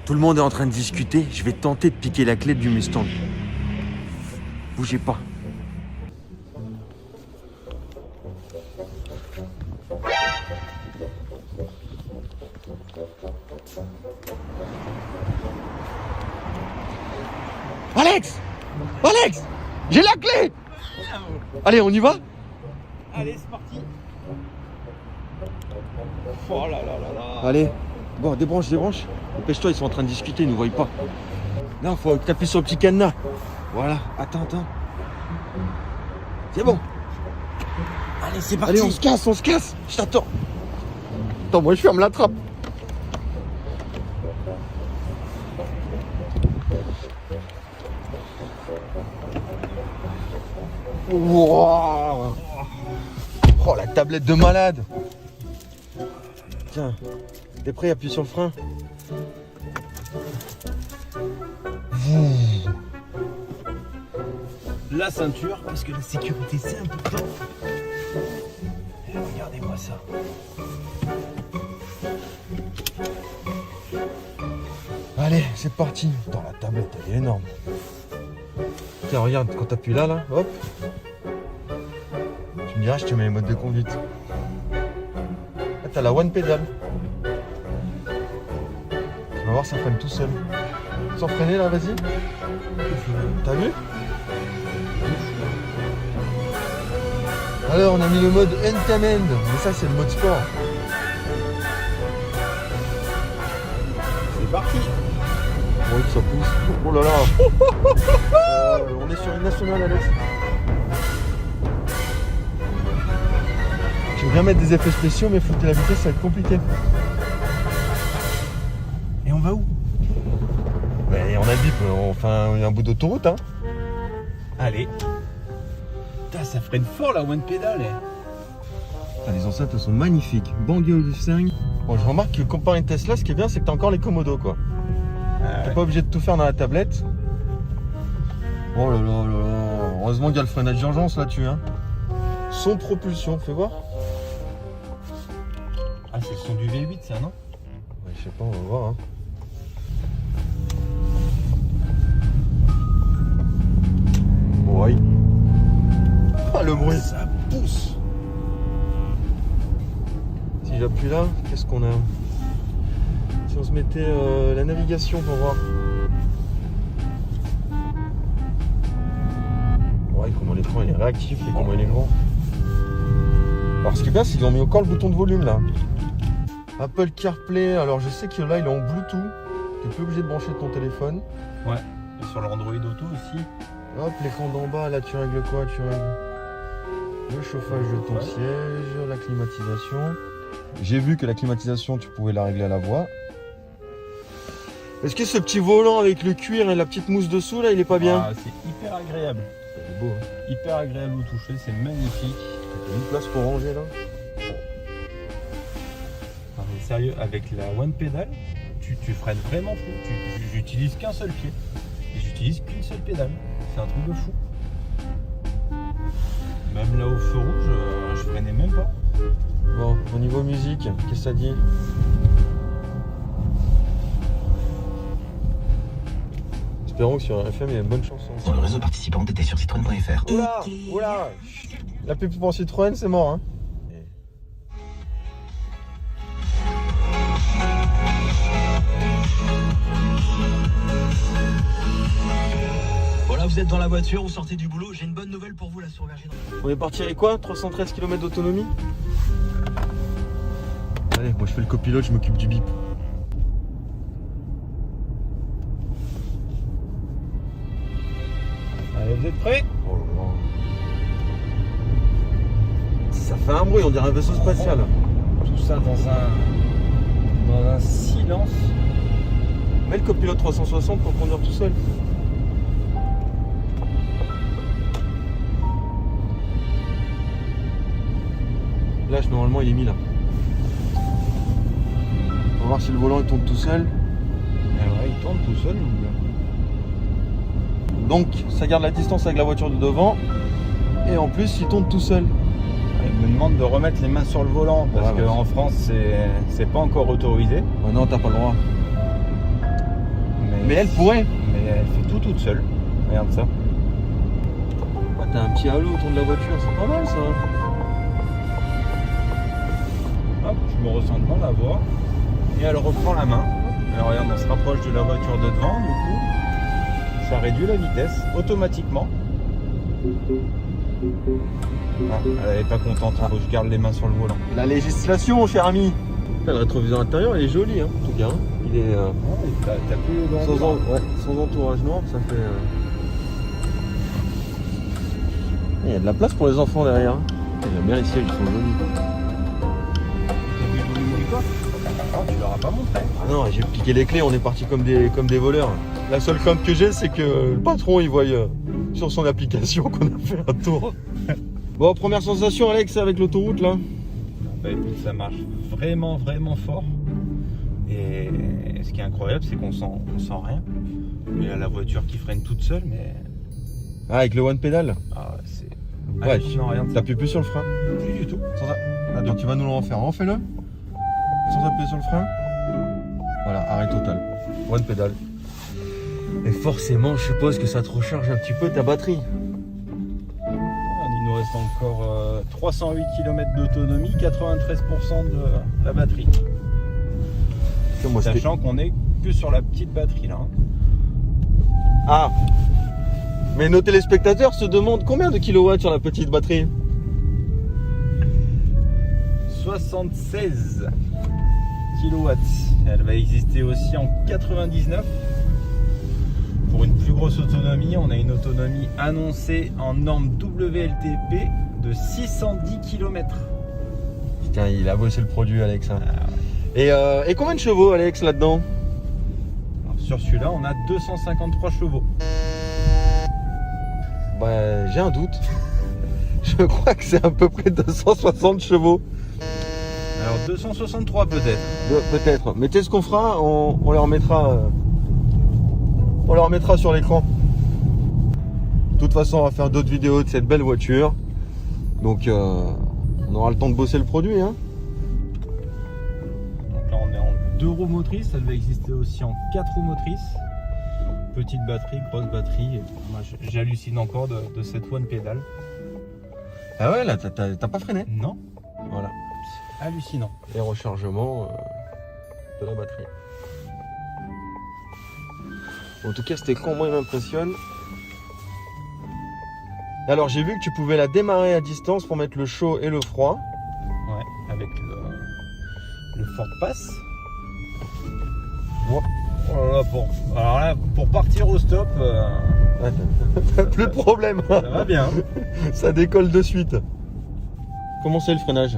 Tout le monde est en train de discuter. Je vais tenter de piquer la clé du Mustang. Bougez pas. Alex! Alex! J'ai la clé! Allez, on y va? Allez, c'est parti. Oh là là là là. Allez. Bon, débranche. Dépêche-toi, ils sont en train de discuter, ils nous voient pas. Non, faut que t'appuies sur le petit cadenas. Voilà, attends. C'est bon. Allez, c'est parti. Allez, on se casse. Je t'attends. Attends, moi je ferme la trappe. Wow. Oh, la tablette de malade. Tiens, t'es prêt? Appuie sur le frein. La ceinture, parce que la sécurité c'est important. Et regardez-moi ça. Allez, c'est parti. Attends, la tablette, elle est énorme. Tiens, regarde, quand t'appuies là, hop. Tu me diras, je te mets les modes de conduite. Là, t'as la one pédale. Tu vas voir, ça freine tout seul. Sans freiner, là, vas-y. T'as vu? Alors, on a mis le mode End-Cam-End. Mais ça, c'est le mode sport. C'est parti. Oui, ça pousse. Oh là là. On est sur une nationale, Alex. Je veux bien mettre des effets spéciaux, mais flouter la vitesse, ça va être compliqué. Et on va où? Mais on a le bip, on fait un bout d'autoroute, hein. Allez. Putain, ça freine fort la one pédale. Les enceintes elles sont magnifiques. Bangé au 5. Bon, je remarque que comparé à une Tesla, ce qui est bien, c'est que t'as encore les commodos, quoi. T'es pas obligé de tout faire dans la tablette. Oh là là là là. Heureusement qu'il y a le freinage d'urgence là-dessus, hein. Son propulsion, fais voir. Ah, c'est le son du V8 ça, non? Ouais, je sais pas, on va voir, hein. Ouais. Ah, le bruit. Ça pousse. Si j'appuie là, qu'est-ce qu'on a? Si on se mettait la navigation pour voir. Ouais, comment l'écran il est réactif et comment il est grand. Alors ce qui est bien, c'est qu'ils ont mis encore le bouton de volume là. Apple CarPlay, alors je sais que là il est en Bluetooth. Tu n'es plus obligé de brancher ton téléphone. Ouais. Et sur le Android Auto aussi. Hop, l'écran d'en bas, là tu règles quoi? Tu règles le chauffage de ton siège, la climatisation. J'ai vu que la climatisation, tu pouvais la régler à la voix. Est-ce que ce petit volant avec le cuir et la petite mousse dessous, là, il est pas bien? Ah, c'est hyper agréable. C'est beau, hein. Hyper agréable au toucher, c'est magnifique. T'as une place pour ranger, là? Non, mais sérieux, avec la one pédale, tu freines vraiment plus. J'utilise qu'un seul pied. Et j'utilise qu'une seule pédale. C'est un truc de fou. Même là au feu rouge, je freinais même pas. Bon, au niveau musique, qu'est-ce que ça dit? Espérons que sur FM, il y a une bonne chanson. Pour le réseau participant, t'étais sur citroën.fr. Oula. La pub pour Citroën, c'est mort, hein. Voilà, vous êtes dans la voiture, vous sortez du boulot. J'ai une bonne nouvelle pour vous, la Sourbergère. On est parti avec quoi? 313 km d'autonomie? Allez, moi je fais le copilote, je m'occupe du bip. Allez, vous êtes prêts? Oh là là. Ça fait un bruit, on dirait un vaisseau spatial. Tout ça dans un silence. Mets le copilote 360 pour conduire tout seul. L'âge normalement il est mis là. On va voir si le volant il tourne tout seul. Eh ouais, il tourne tout seul. Donc ça garde la distance avec la voiture de devant. Et en plus il tourne tout seul. Il me demande de remettre les mains sur le volant parce Ouais, qu'en France c'est pas encore autorisé. Ouais, non, t'as pas le droit. Mais elle pourrait. Mais elle fait tout toute seule. Regarde ça. Ah, t'as un petit halo autour de la voiture, c'est pas mal ça. Hop, je me ressens devant la voie. Et elle reprend la main. Alors regarde, on se rapproche de la voiture de devant, du coup. Ça réduit la vitesse automatiquement. Ah, elle n'est pas contente, faut que je garde les mains sur le volant. La législation, cher ami. Le rétroviseur intérieur, il est joli, hein, en tout cas. Il est T'as plus le sans entourage noir, ça fait. Il y a de la place pour les enfants derrière. J'aime bien les sièges, ils sont jolis. T'as vu le volume du coffre? Ah, tu l'auras pas montré. Ah non, j'ai piqué les clés, on est parti comme des voleurs. La seule crainte que j'ai, c'est que le patron il voie sur son application qu'on a fait un tour. Bon, première sensation, Alex, avec l'autoroute là. Bah écoute, ça marche vraiment fort. Et ce qui est incroyable, c'est qu'on sent rien. Il y a la voiture qui freine toute seule, mais. Ah, avec le one pédale. Ah, c'est. Ouais, hallucinant, rien de ça. t'appuies plus sur le frein. Plus du tout. Attends, tu vas nous le refaire. Refais-le. Sans appuyer sur le frein. Voilà, arrêt total. One pédale. Et forcément, je suppose que ça te recharge un petit peu ta batterie. Il nous reste encore 308 km d'autonomie, 93% de la batterie. Moi, Sachant qu'on est que sur la petite batterie là. Ah. Mais nos téléspectateurs se demandent combien de kilowatts sur la petite batterie. 76 kilowatts. Elle va exister aussi en 99. Pour une plus grosse autonomie, on a une autonomie annoncée en norme WLTP de 610 km. Putain, il a bossé le produit, Alex. Hein. Et combien de chevaux, Alex, là-dedans? Sur celui-là, on a 253 chevaux. Bah, j'ai un doute. Je crois que c'est à peu près 260 chevaux. Alors 263 peut-être. Peut-être. Mais tu sais ce qu'on fera? On les remettra. On les remettra sur l'écran. De toute façon, on va faire d'autres vidéos de cette belle voiture. Donc, on aura le temps de bosser le produit. Hein. Donc là, on est en 2 roues motrices. Elle va exister aussi en 4 roues motrices. Petite batterie, grosse batterie. Moi, j'hallucine encore de cette one pédale. Ah ouais, là, t'as pas freiné? Non. Voilà. C'est hallucinant. Et rechargement de la batterie. En tout cas, cet écran, moi, il m'impressionne. Alors, j'ai vu que tu pouvais la démarrer à distance pour mettre le chaud et le froid. Ouais, avec le Ford Pass. Ouais. Oh là là, alors là, pour partir au stop, T'as plus de problème. ça va bien. Ça décolle de suite. Comment c'est le freinage?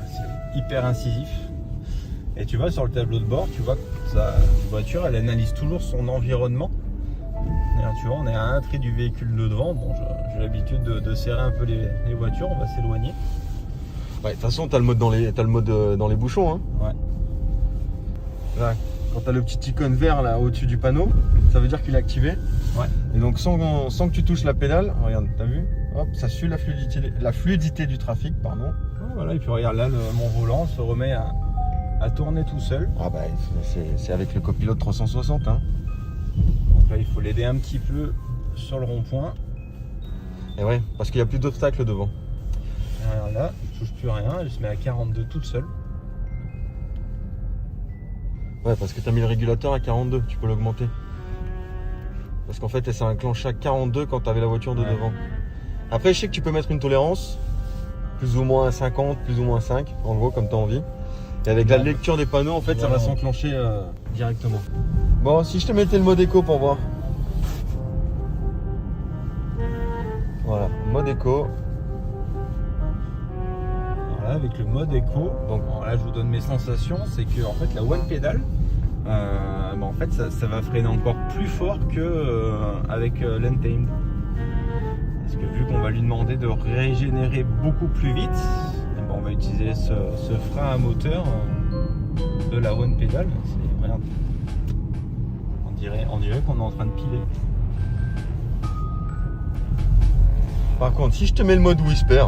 C'est hyper incisif. Et tu vois, sur le tableau de bord, tu vois que sa voiture, elle analyse toujours son environnement. Et là, tu vois, on est à un trait du véhicule de devant. Bon, j'ai l'habitude de serrer un peu les voitures, on va s'éloigner. Ouais, de toute façon, t'as le mode dans les bouchons. Hein. Ouais. Là, quand t'as le petit icône vert là au-dessus du panneau, ça veut dire qu'il est activé. Ouais. Et donc sans que tu touches la pédale, regarde, t'as vu? Hop, ça suit la fluidité du trafic, pardon. Ouais, voilà, et puis regarde là, mon volant se remet à tourner tout seul. Ah bah c'est avec le copilote 360. Hein. Donc là, il faut l'aider un petit peu sur le rond-point. Et ouais, parce qu'il n'y a plus d'obstacles devant. Et regarde là, je touche plus rien, elle se met à 42 toute seule. Ouais, parce que tu as mis le régulateur à 42, tu peux l'augmenter. Parce qu'en fait, elle s'est enclenchée à 42 quand tu avais la voiture de devant. Après, je sais que tu peux mettre une tolérance, plus ou moins 50, plus ou moins 5, en gros, comme tu as envie. Et avec la lecture des panneaux, en fait, ça va s'enclencher directement. Bon, si je te mettais le mode éco pour voir. Voilà, mode éco. Voilà, avec le mode éco, donc là je vous donne mes sensations, c'est que en fait la one pédale, en fait ça va freiner encore plus fort que avec l'Untamed. Parce que vu qu'on va lui demander de régénérer beaucoup plus vite, on va utiliser ce frein à moteur de la one pédale. Regarde, on dirait qu'on est en train de piler. Par contre, si je te mets le mode Whisper,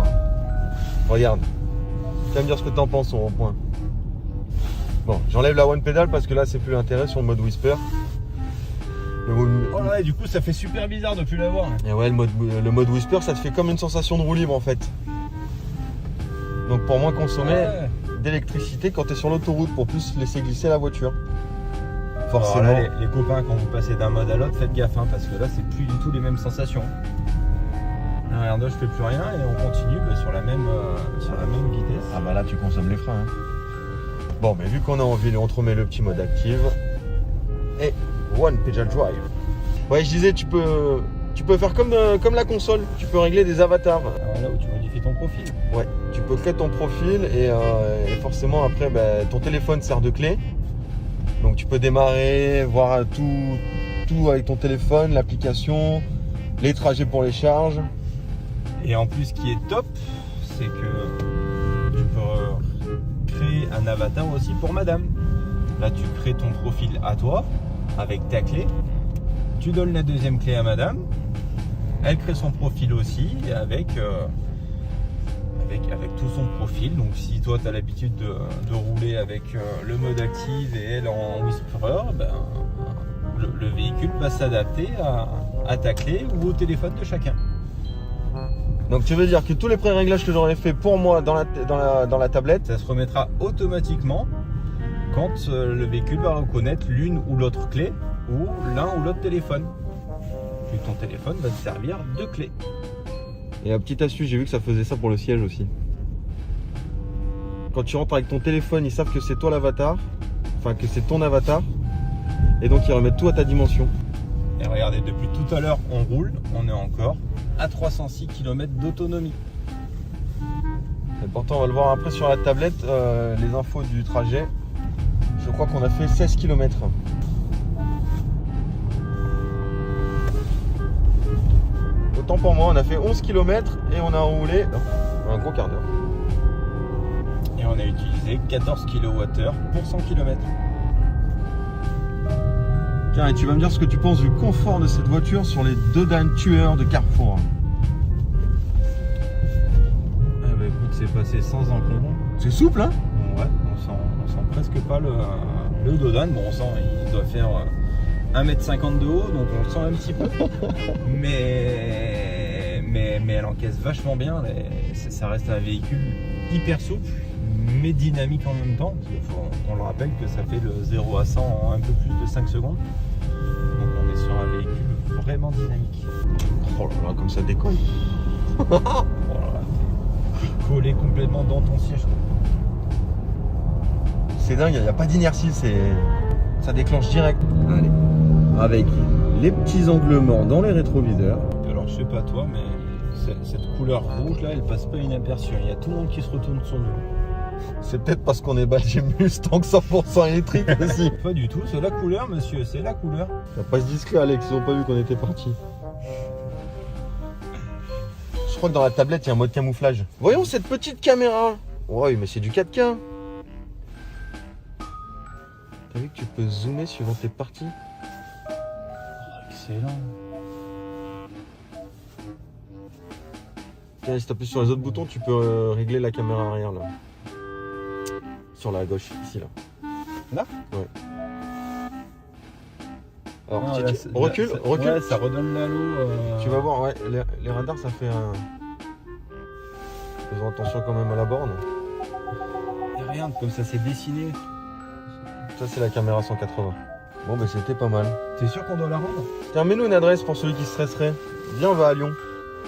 regarde. Tu vas me dire ce que tu en penses au rond-point. Bon, j'enlève la one pédale parce que là c'est plus l'intérêt sur le mode Whisper. Oh là, du coup, ça fait super bizarre de plus l'avoir. Et ouais, le mode whisper, ça te fait comme une sensation de roue libre en fait. Donc pour moins consommer d'électricité quand tu es sur l'autoroute, pour plus laisser glisser la voiture. Forcément. Alors là, les copains, quand vous passez d'un mode à l'autre, faites gaffe, hein, parce que là, c'est plus du tout les mêmes sensations. Là, regarde, je fais plus rien et on continue sur la même vitesse. Ah bah là, tu consommes les freins. Hein. Bon, mais vu qu'on est en ville, on te remet le petit mode active. Et One Pedal Drive. Ouais, je disais, tu peux faire comme la console. Tu peux régler des avatars. Alors là où tu modifies ton profil. Ouais, tu peux créer ton profil et forcément après, ton téléphone sert de clé. Donc tu peux démarrer, voir tout avec ton téléphone, l'application, les trajets pour les charges. Et en plus, ce qui est top, c'est que tu peux créer un avatar aussi pour madame. Là, tu crées ton profil à toi avec ta clé. Tu donnes la deuxième clé à madame. Elle crée son profil aussi avec tout son profil. Donc si toi tu as l'habitude de rouler avec le mode active et elle en whisperer, le véhicule va s'adapter à ta clé ou au téléphone de chacun. Donc tu veux dire que tous les pré-réglages que j'aurais fait pour moi dans la tablette, ça se remettra automatiquement quand le véhicule va reconnaître l'une ou l'autre clé ou l'un ou l'autre téléphone. Puis ton téléphone va te servir de clé. Et la petite astuce, j'ai vu que ça faisait ça pour le siège aussi. Quand tu rentres avec ton téléphone, ils savent que c'est toi l'avatar, enfin que c'est ton avatar, et donc ils remettent tout à ta dimension. Et regardez, depuis tout à l'heure, on roule, on est encore à 306 km d'autonomie. Et pourtant, on va le voir après sur la tablette, les infos du trajet. Je crois qu'on a fait 16 km. Autant pour moi, on a fait 11 km et on a roulé un gros quart d'heure. Et on a utilisé 14 kWh pour 100 km. Tiens, et tu vas me dire ce que tu penses du confort de cette voiture sur les deux derniers tueurs de Carrefour. Ah bah écoute, c'est passé sans encombre. C'est souple, hein? Ouais, on sent presque pas le Dodan. Bon, on sent, il doit faire 1m50 de haut, donc on le sent un petit peu. mais elle encaisse vachement bien. Ça reste un véhicule hyper souple, mais dynamique en même temps. On le rappelle que ça fait le 0 à 100 en un peu plus de 5 secondes. Donc on est sur un véhicule vraiment dynamique. Oh là là, comme ça décolle. Oh là là, t'es collé complètement dans ton siège. C'est dingue, il n'y a pas d'inertie, ça déclenche direct. Allez, avec les petits angles morts dans les rétroviseurs. Alors je sais pas toi, mais cette couleur rouge là, elle passe pas inaperçue. Il y a tout le monde qui se retourne sur nous. C'est peut-être parce qu'on est badgé Mustang 100% électrique aussi. Pas du tout, c'est la couleur monsieur, c'est la couleur. Ça passe discret Alex, ils ont pas vu qu'on était parti. Je crois que dans la tablette il y a un mode camouflage. Voyons cette petite caméra. Ouais, mais c'est du 4K. T'as vu que tu peux zoomer suivant tes parties? Oh, excellent. Tiens, si t'appuies sur les autres boutons, tu peux régler la caméra arrière là. Sur la gauche, ici là. Là? Ouais. Alors, Non, là, recule. Ouais, ça redonne l'halo. Tu vas voir, ouais, les radars ça fait un... Faisons attention quand même à la borne. Et regarde comme ça s'est dessiné. Ça c'est la caméra 180. Bon bah c'était pas mal. T'es sûr qu'on doit la rendre? Tiens, mets-nous une adresse pour celui qui stresserait. Viens, on va à Lyon.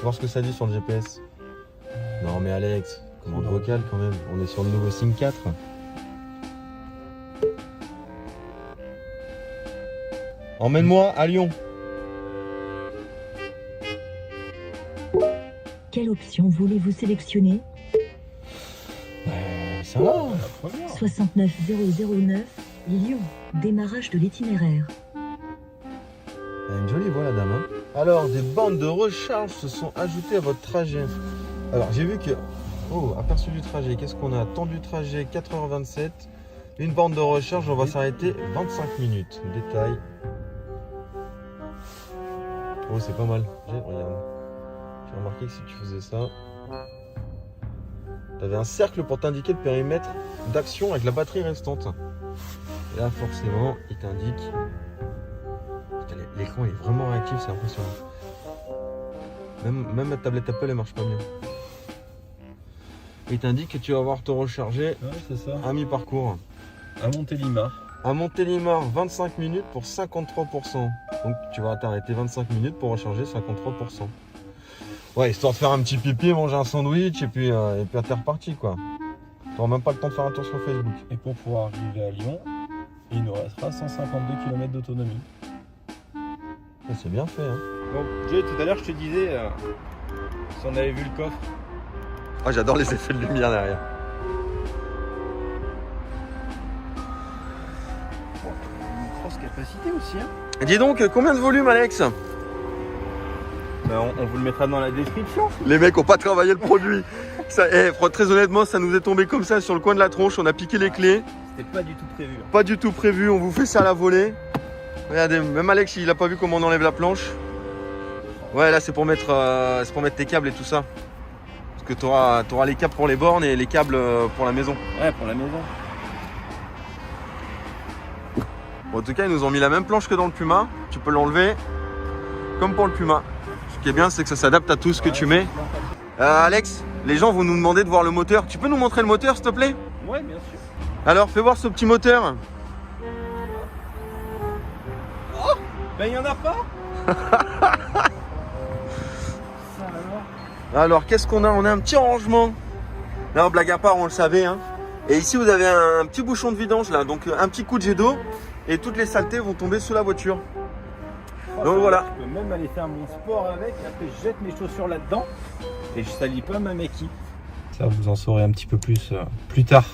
Voir ce que ça dit sur le GPS. Non mais Alex, commande vocale quand même. On est sur le nouveau Sync 4. Emmène-moi à Lyon. Quelle option voulez-vous sélectionner? Ça va. La première. 69009 Lyon. Démarrage de l'itinéraire. Elle a une jolie voix la dame. Hein. Alors, des bandes de recharge se sont ajoutées à votre trajet. Alors, j'ai vu que... Oh, aperçu du trajet. Qu'est-ce qu'on a? Temps du trajet 4h27. Une bande de recharge, on va s'arrêter 25 minutes. Détail. Oh, c'est pas mal. Regarde. J'ai remarqué que si tu faisais ça, tu avais un cercle pour t'indiquer le périmètre d'action avec la batterie restante. Et là, forcément, il t'indique l'écran est vraiment réactif, c'est impressionnant. Même ma tablette Apple elle marche pas bien. Il t'indique que tu vas avoir te recharger Ouais, c'est ça. à mi-parcours. À Montélimar. À Montélimar, 25 minutes pour 53%. Donc tu vas t'arrêter 25 minutes pour recharger 53%. Ouais, histoire de faire un petit pipi, manger un sandwich et puis t'es reparti quoi. T'auras même pas le temps de faire un tour sur Facebook. Et pour pouvoir arriver à Lyon, il nous restera 152 km d'autonomie. Ouais, c'est bien fait hein. Bon, Jay, tout à l'heure je te disais si on avait vu le coffre. Ah, j'adore les effets de lumière derrière. Une grosse capacité aussi, hein. Dis donc, combien de volume Alex? On vous le mettra dans la description. Les mecs ont pas travaillé le produit. Ça, très honnêtement, ça nous est tombé comme ça sur le coin de la tronche. On a piqué les clés. C'était pas du tout prévu. Pas du tout prévu. On vous fait ça à la volée. Regardez, même Alex, il a pas vu comment on enlève la planche. Ouais, là, c'est pour mettre tes câbles et tout ça. Parce que tu auras les câbles pour les bornes et les câbles pour la maison. Ouais, pour la maison. Bon, en tout cas, ils nous ont mis la même planche que dans le Puma. Tu peux l'enlever comme pour le Puma. Ce qui est bien, c'est que ça s'adapte à tout ce que tu mets. Alex, les gens vont nous demander de voir le moteur. Tu peux nous montrer le moteur, s'il te plaît? Ouais, bien sûr. Alors, fais voir ce petit moteur. Ben, il y en a pas. Alors, qu'est-ce qu'on a? On a un petit rangement. Là, blague à part, on le savait. Hein. Et ici, vous avez un petit bouchon de vidange, là. Donc, un petit coup de jet d'eau. Et toutes les saletés vont tomber sous la voiture. Donc, voilà. Je peux même aller faire mon sport avec. Après, je jette mes chaussures là-dedans. Et je salis pas ma maquille. Ça, vous en saurez un petit peu plus tard.